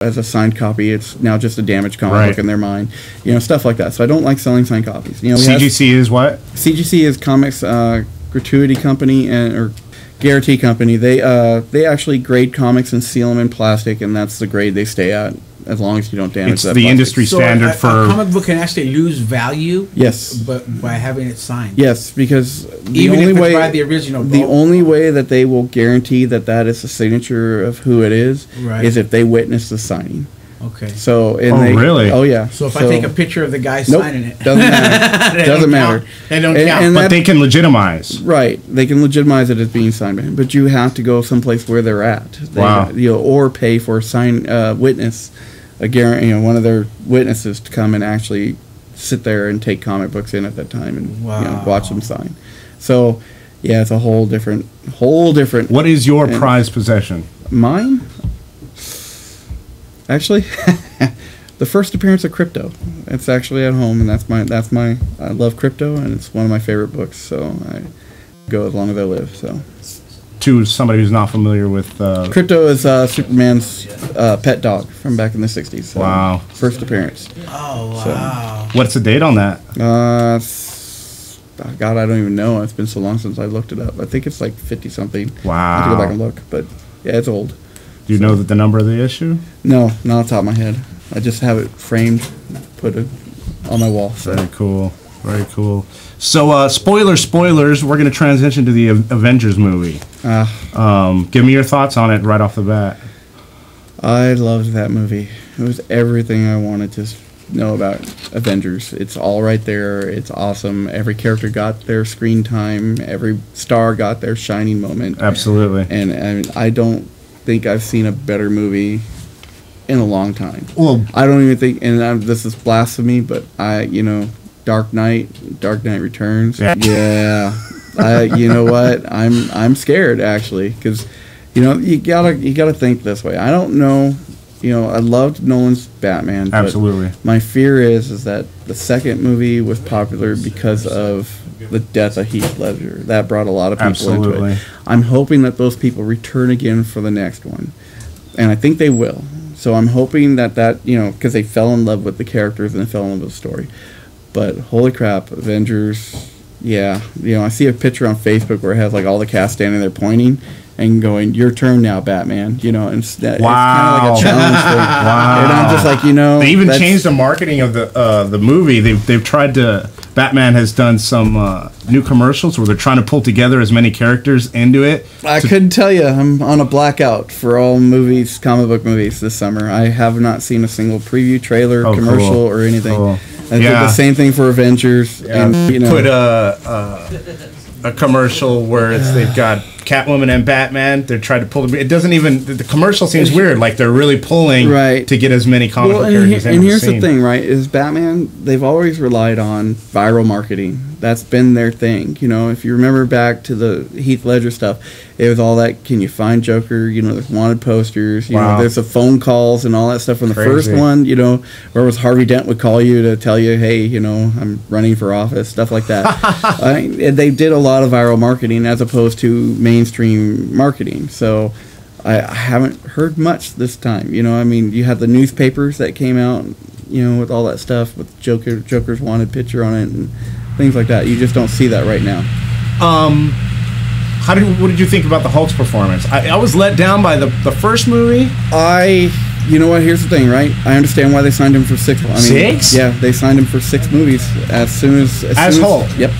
as a signed copy. It's now just a damaged comic book in their mind, stuff like that. So I don't like selling signed copies. CGC is what? CGC is Comics Gratuity Company or Guarantee Company. They actually grade comics and seal them in plastic, and that's the grade they stay at as long as you don't damage that. It's the plastic. industry standard for a comic book can actually lose value. Yes, but by having it signed. Yes, because even if it's by the original. The only way that they will guarantee that is the signature of who it is if they witness the signing. Okay. So really? Oh yeah. So if I take a picture of the guy nope, signing it, doesn't matter. Doesn't matter. They don't count. But they can legitimize. Right. They can legitimize it as being signed by him. But you have to go someplace where they're at. Wow. Or pay for a witness, one of their witnesses to come and actually sit there and take comic books in at that time and watch them sign. So yeah, it's a whole different. What is your prized possession? Mine? Actually, the first appearance of Crypto. It's actually at home, and that's my. I love Crypto, and it's one of my favorite books. So I go as long as I live. So. To somebody who's not familiar with Crypto is Superman's pet dog from back in the '60s. So wow. First appearance. Oh wow. So. What's the date on that? God, I don't even know. It's been so long since I looked it up. I think it's like 50 something. Wow. I have to go back and look, but yeah, it's old. Do you know the number of the issue? No, not off the top of my head. I just have it framed, put it on my wall. So. Very cool. Very cool. So, spoilers. We're going to transition to the Avengers movie. Give me your thoughts on it right off the bat. I loved that movie. It was everything I wanted to know about Avengers. It's all right there. It's awesome. Every character got their screen time. Every star got their shining moment. Absolutely. And I don't think I've seen a better movie in a long time. Well, I don't even think, and this is blasphemy, but Dark Knight Returns. Yeah. You know what? I'm scared actually, because you gotta think this way. I don't know. I loved Nolan's Batman. Absolutely. But my fear is that the second movie was popular because of the death of Heath Ledger. That brought a lot of people into it. I'm hoping that those people return again for the next one, and I think they will. So I'm hoping that because they fell in love with the characters and they fell in love with the story. But holy crap, Avengers! Yeah, I see a picture on Facebook where it has like all the cast standing there pointing and going, "Your turn now, Batman." And it's kind of like a challenge thing. Wow! And I'm just like, they even changed the marketing of the movie. They've tried to. Batman has done some new commercials where they're trying to pull together as many characters into it. I couldn't tell you. I'm on a blackout for all movies, comic book movies this summer. I have not seen a single preview trailer, commercial, or anything. Cool. I did the same thing for Avengers. Yeah. And put a commercial where they've got Catwoman and Batman. They're trying to pull it doesn't even the commercial seems weird, like they're really pulling to get as many comic book characters in. And here's the thing, right, is Batman, they've always relied on viral marketing. That's been their thing. If you remember back to the Heath Ledger stuff, it was all that, can you find Joker? There's wanted posters, there's the phone calls and all that stuff from the first one, where it was Harvey Dent would call you to tell you, hey, I'm running for office, stuff like that. They did a lot of viral marketing as opposed to mainstream marketing. So I haven't heard much this time. You had the newspapers that came out, with all that stuff with Joker's wanted picture on it and things like that. You just don't see that right now. What did you think about the Hulk's performance? I was let down by the first movie. You know what? Here's the thing, right? I understand why they signed him for 6. Six? Yeah, they signed him for 6 movies as soon as Hulk. Yep.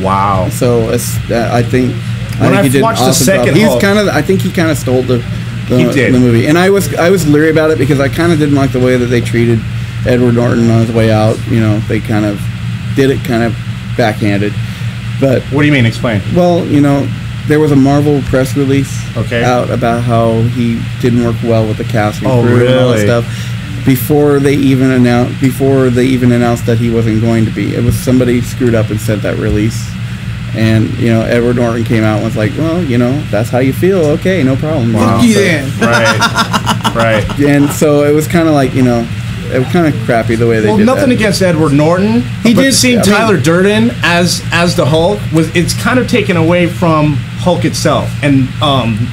Wow. So I think he did an awesome job. I think he kind of stole the movie, and I was leery about it because I kind of didn't like the way that they treated Edward Norton on his way out. They kind of did it kind of backhanded. But what do you mean? Explain. Well, there was a Marvel press release out about how he didn't work well with the casting crew and all that stuff before they even announced that he wasn't going to be. It was somebody screwed up and sent that release. And Edward Norton came out and was like, well, that's how you feel. Okay, no problem. Wow. Right. And so it was kind of like, it was kind of crappy the way they did that. Well, nothing against Edward Norton. Seeing Tyler Durden as the Hulk it's kind of taken away from Hulk itself. And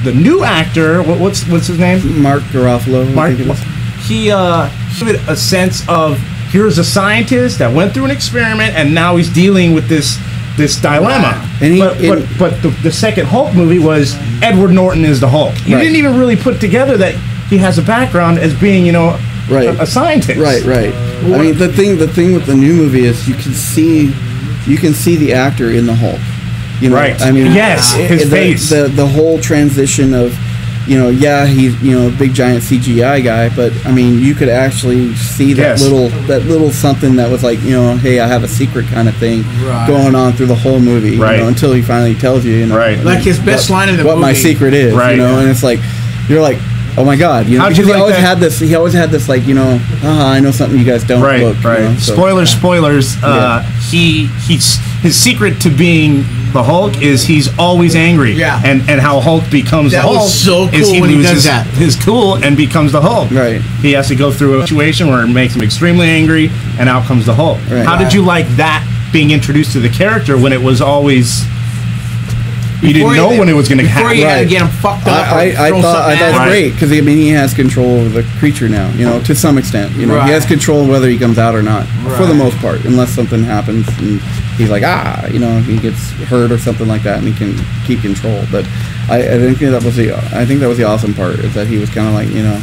the new actor, what's his name? Mark Ruffalo. give it a sense of here's a scientist that went through an experiment and now he's dealing with this dilemma. But the second Hulk movie was Edward Norton is the Hulk. You didn't even really put together that he has a background as being, you know, a scientist. Right. I mean, the thing with the new movie is you can see the actor in the Hulk. You know, right. I mean, yes, his face. The whole transition of, you know, yeah, he's, you know, a big giant CGI guy, but I mean, you could actually see that little something that was like, you know, hey, I have a secret kind of thing going on through the whole movie, you know, until he finally tells you, you know, like his best line in the movie, what my secret is, you know, and it's like, you're like, oh my God, you know, because he always had this, like, you know, I know something you guys don't. Look, you know, so. Spoilers. His secret to being the Hulk is he's always angry. Yeah. And how Hulk becomes the Hulk was so cool is he when loses he does that. his cool and becomes the Hulk. Right. He has to go through a situation where it makes him extremely angry, and out comes the Hulk. Right. How did you like that being introduced to the character when it was always... You didn't know when it was going to happen. Before you had to get him fucked up. I thought it was great because I mean he has control over the creature now. You know, to some extent. You know, he has control whether he comes out or not, for the most part, unless something happens and he's like you know, he gets hurt or something like that, and he can keep control. But I think that was the awesome part, is that he was kind of like, you know,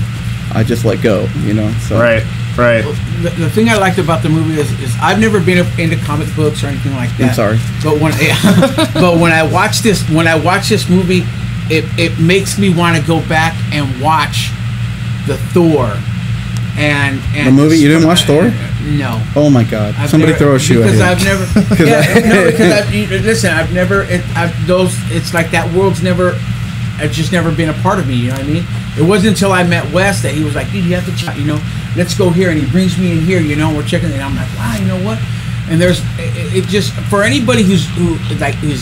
I just let go. You know, so right. Well, the thing I liked about the movie is I've never been into comic books or anything like that. I'm sorry, but when I watch this movie, it makes me want to go back and watch the Thor and the movie. You didn't watch Thor? No. Oh my God! Somebody throw a shoe at him. It's like that world's never. It's just never been a part of me, you know what I mean? It wasn't until I met Wes that he was like, dude, you have to check, you know, let's go here, and he brings me in here, you know, we're checking it, and I'm like, wow, you know what? And there's, it just, for anybody who's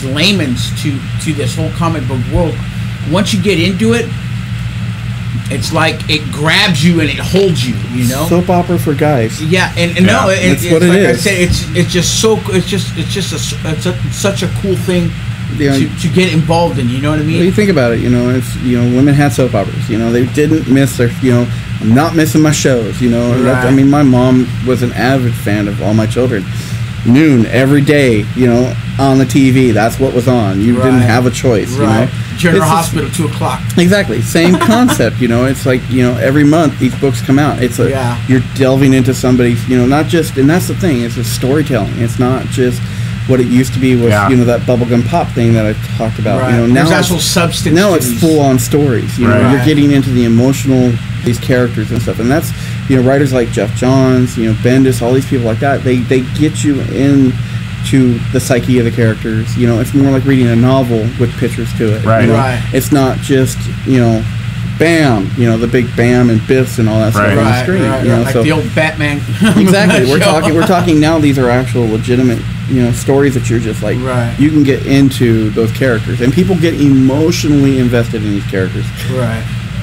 layman's to this whole comic book world, once you get into it, it's like it grabs you and it holds you, you know. Soap opera for guys. Yeah, no, that's what it is. I said, it's just so, it's such a cool thing. To get involved in, you know what I mean? Well, you think about it, you know, it's, you know, women had soap operas, you know, they didn't miss their, you know, I'm not missing my shows, you know. I mean, my mom was an avid fan of All My Children. Noon every day, you know, on the TV, that's what was on. You didn't have a choice, you know. General Hospital, 2 o'clock. Exactly, same concept, you know. It's like, you know, every month these books come out. It's you're delving into somebody's, you know, not just, and that's the thing, it's just storytelling. It's not just what it used to be was, you know, that bubblegum pop thing that I talked about. You know, now there's actual substance. Now it's full on stories. You know, you're getting into the emotional, these characters and stuff, and that's, you know, writers like Jeff Johns, you know, Bendis, all these people like that. They get you into the psyche of the characters. You know, it's more like reading a novel with pictures to it. You know? It's not just, you know, bam, you know, the big bam and biffs and all that stuff on the screen. You know, like the old Batman. Exactly. We're talking now. These are actual legitimate, you know, stories that you're just like, you can get into those characters, and people get emotionally invested in these characters.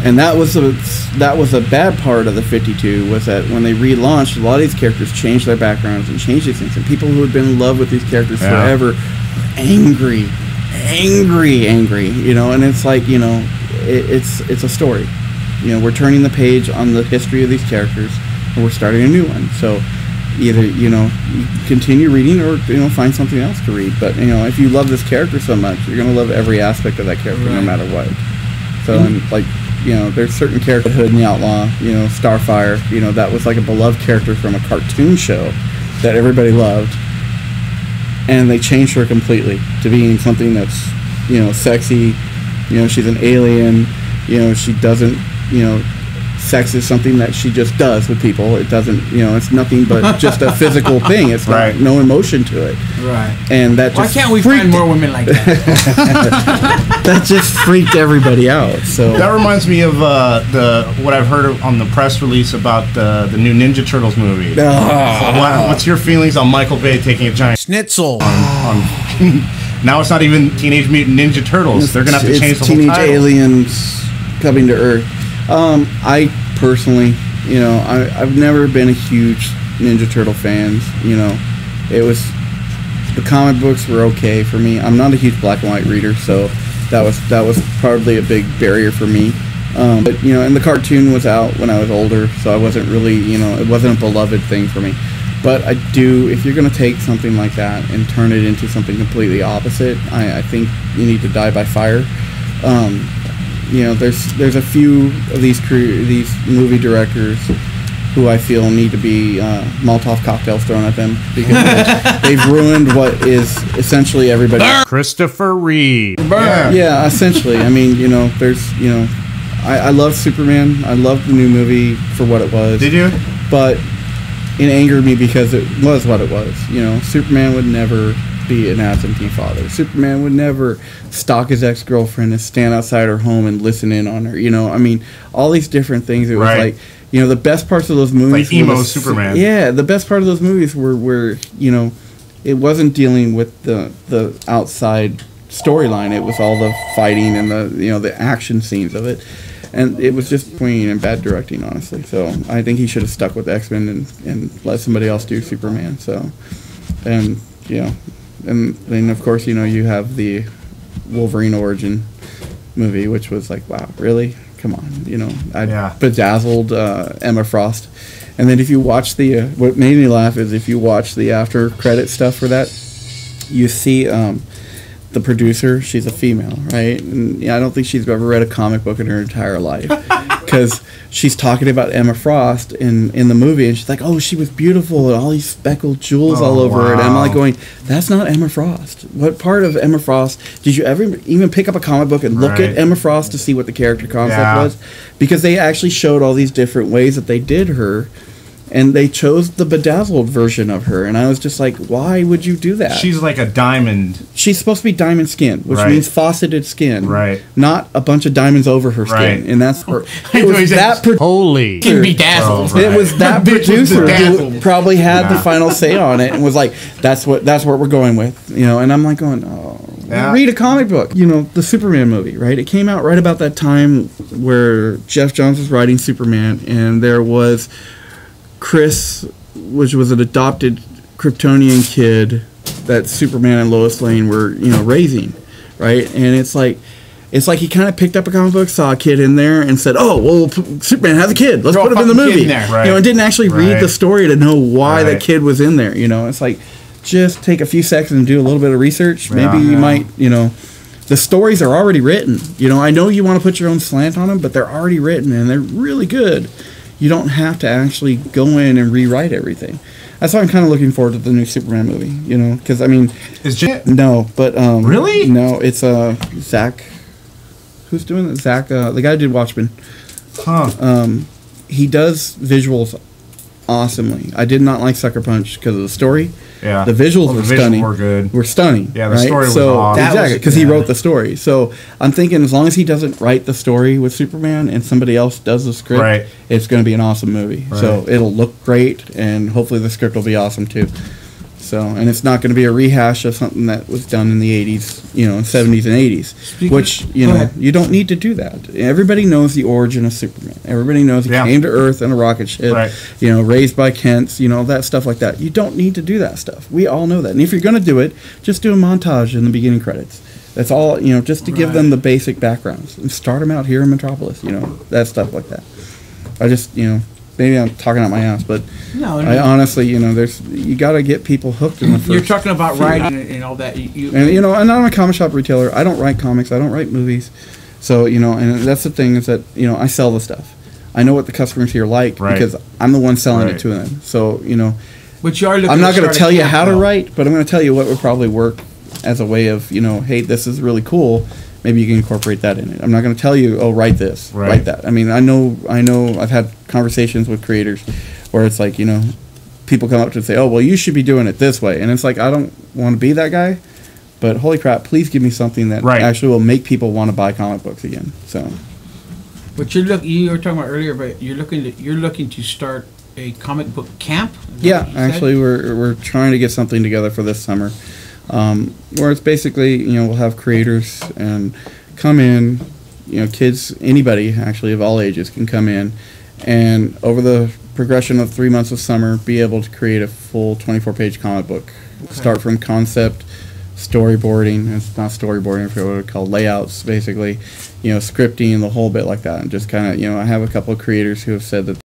And that was a bad part of the 52, was that when they relaunched, a lot of these characters changed their backgrounds and changed these things, and people who had been in love with these characters forever, angry, you know. And it's like, you know, it's a story. You know, we're turning the page on the history of these characters, and we're starting a new one. So either, you know, you continue reading, or, you know, find something else to read. But, you know, if you love this character so much, you're going to love every aspect of that character, no matter what. So, and like, you know, there's certain character, Hood and the Outlaw, you know, Starfire, you know, that was like a beloved character from a cartoon show that everybody loved, and they changed her completely to being something that's, you know, sexy. You know, she's an alien. You know, she doesn't, you know, sex is something that she just does with people. It doesn't, you know, it's nothing but just a physical thing. It's not, no emotion to it. And that just, why can't we find more women like that? That just freaked everybody out. So that reminds me of what I've heard on the press release about the new Ninja Turtles movie. What's your feelings on Michael Bay taking a giant schnitzel on now it's not even Teenage Mutant Ninja Turtles. They're gonna have to change the whole title. Teenage Aliens Coming to Earth. I personally, you know, I've never been a huge Ninja Turtle fan. You know, it was, the comic books were okay for me. I'm not a huge black and white reader, so that was probably a big barrier for me. But you know, and the cartoon was out when I was older, so I wasn't really, you know, it wasn't a beloved thing for me. But I do, if you're going to take something like that and turn it into something completely opposite, I think you need to die by fire. You know, there's a few of these movie directors who I feel need to be Molotov cocktails thrown at them because they've ruined what is essentially everybody. Christopher Reeve. Yeah, essentially. I mean, you know, I love Superman. I love the new movie for what it was. Did you? But it angered me because it was what it was. You know, Superman would never be an absentee father. Superman would never stalk his ex-girlfriend and stand outside her home and listen in on her. You know, I mean, all these different things. It was like, you know, the best parts of those movies. Like emo Superman. Yeah, the best part of those movies were you know, it wasn't dealing with the outside storyline. It was all the fighting and the action scenes of it. And it was just poignant and bad directing, honestly. So I think he should have stuck with X-Men and let somebody else do Superman. So, and you know, and then of course, you know, you have the Wolverine origin movie, which was like, wow, really? Come on, you know, I bedazzled Emma Frost. And then if you watch what made me laugh is if you watch the after credit stuff for that, you see the producer, she's a female, right? And I don't think she's ever read a comic book in her entire life, because she's talking about Emma Frost in the movie, and she's like, "Oh, she was beautiful, and all these speckled jewels all over her." And I'm like going, "That's not Emma Frost. What part of Emma Frost did you ever even pick up a comic book and look at Emma Frost to see what the character concept was?" Because they actually showed all these different ways that they did her. And they chose the bedazzled version of her. And I was just like, why would you do that? She's like a diamond. She's supposed to be diamond skin, which means faceted skin. Right. Not a bunch of diamonds over her skin. And that's her. It was that holy. Can be dazzled. It was that producer who probably had the final say on it and was like, that's what we're going with. You know, and I'm like going, read a comic book. You know, the Superman movie, right? It came out right about that time where Jeff Johns was writing Superman, and there was Chris, which was an adopted Kryptonian kid that Superman and Lois Lane were, you know, raising, right? And it's like he kind of picked up a comic book, saw a kid in there, and said, "Oh, well, Superman has a kid. Let's put him in the movie." You know, and didn't actually read the story to know why that kid was in there. You know, it's like, just take a few seconds and do a little bit of research. Maybe you might, you know, the stories are already written. You know, I know you want to put your own slant on them, but they're already written and they're really good. You don't have to actually go in and rewrite everything. That's why I'm kind of looking forward to the new Superman movie, you know, because, I mean... No, but... really? No, it's Zach... Who's doing it? Zach, the guy who did Watchmen. Huh. He does visuals awesomely. I did not like Sucker Punch because of the story. Yeah. The visuals were stunning. Were good. Were stunning. Yeah, the story was awesome. Exactly, because he wrote the story. So I'm thinking as long as he doesn't write the story with Superman and somebody else does the script, it's going to be an awesome movie. Right. So it'll look great, and hopefully the script will be awesome too. So, and it's not going to be a rehash of something that was done in the 80s, you know, 70s and 80s, which, you know, you don't need to do that. Everybody knows the origin of Superman. Everybody knows he came to Earth in a rocket ship, you know, raised by Kents, you know, that stuff like that. You don't need to do that stuff. We all know that. And if you're going to do it, just do a montage in the beginning credits. That's all, you know, just to give them the basic backgrounds. And start them out here in Metropolis, you know, that stuff like that. I just, you know... Maybe I'm talking out my ass, but I honestly, you know, you got to get people hooked in the first. You're talking about writing and all that. And you know, and I'm a comic shop retailer. I don't write comics. I don't write movies. So you know, and that's the thing is that you know I sell the stuff. I know what the customers here like because I'm the one selling it to them. So you know, but you are looking I'm not going to tell you how to write, but I'm going to tell you what would probably work as a way of you know, hey, this is really cool. Maybe you can incorporate that in it. I'm not going to tell you, oh, write this, write that. I mean, I know. I've had conversations with creators where it's like, you know, people come up to and say, oh, well, you should be doing it this way. And it's like, I don't want to be that guy, but holy crap, please give me something that actually will make people want to buy comic books again. So. But you were talking about earlier, but you're looking to start a comic book camp? Yeah, actually, we're trying to get something together for this summer. Where it's basically, you know, we'll have creators and come in, you know, kids, anybody actually of all ages can come in and over the progression of 3 months of summer be able to create a full 24-page comic book. Start from concept, storyboarding. It's not storyboarding, I forget what it's called, layouts, basically, you know, scripting, the whole bit like that. And just kind of, you know, I have a couple of creators who have said that